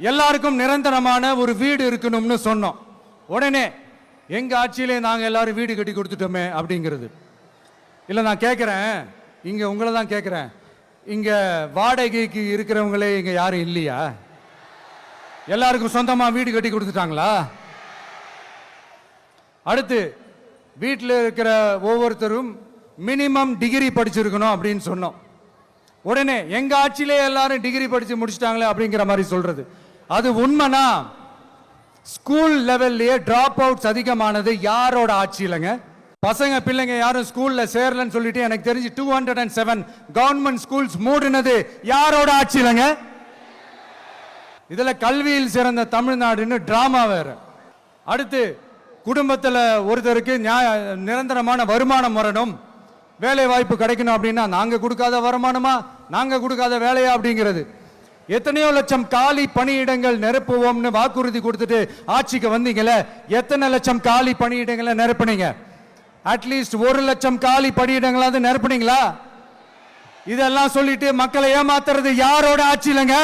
எல்லாருக்கும் நிரந்தரமான ஒரு வீடு இருக்கணும்னு சொன்னோம். உடனே எங்க ஆட்சியிலே நாங்க எல்லாரும் வீடு கட்டி கொடுத்துட்டோமே அப்படிங்கிறது. இல்ல நான் கேட்கிறேன், இங்க உங்களை தான் கேட்கிறேன், இங்க வாடகைக்கு இருக்கிறவங்களே இங்க யாரும் இல்லையா? எல்லாருக்கும் சொந்தமா வீடு கட்டி கொடுத்துட்டாங்களா? அடுத்து வீட்டில் இருக்கிற ஒவ்வொருத்தரும் மினிமம் டிகிரி படிச்சிருக்கணும் அப்படின்னு சொன்னோம். உடனே எங்க ஆட்சியிலே எல்லாரும் டிகிரி படிச்சு முடிச்சிட்டாங்களே அப்படிங்கிற மாதிரி சொல்றது. அது உண்மைனா ஸ்கூல் லெவல்லையே டிராப் அவுட்ஸ் அதிகமானது யாரோட ஆட்சியிலங்க? பசங்க பிள்ளைங்க யாரும் ஸ்கூல்ல சேரலன்னு சொல்லிட்டு எனக்கு தெரிஞ்சு 207 கவர்மெண்ட் ஸ்கூல்ஸ் மூடினது யாரோட ஆட்சியிலங்க? இதுல கல்வியில் சிறந்த தமிழ்நாடுன்னு டிராமா வேற. அடுத்து குடும்பத்தில் ஒருத்தருக்கு நிரந்தரமான வருமானம் வரணும், வேலை வாய்ப்பு கிடைக்கணும் அப்படின்னா நாங்க கொடுக்காத வருமானமா, நாங்க கொடுக்காத வேலையா அப்படிங்கிறது. எத்தனையோ லட்சம் காலி பணியிடங்கள் நிரப்புவோம்னு வாக்குறுதி கொடுத்துட்டு ஆட்சிக்கு வந்தீங்கல்ல, எத்தனை லட்சம் காலி பணியிடங்களை நிரப்புனீங்க? அட்லீஸ்ட் 1 லட்சம் காலி பணியிடங்களாவது நிரப்புனீங்களா? இதெல்லாம் சொல்லிட்டு மக்களை ஏமாத்துறது யாரோட ஆட்சியிலங்க?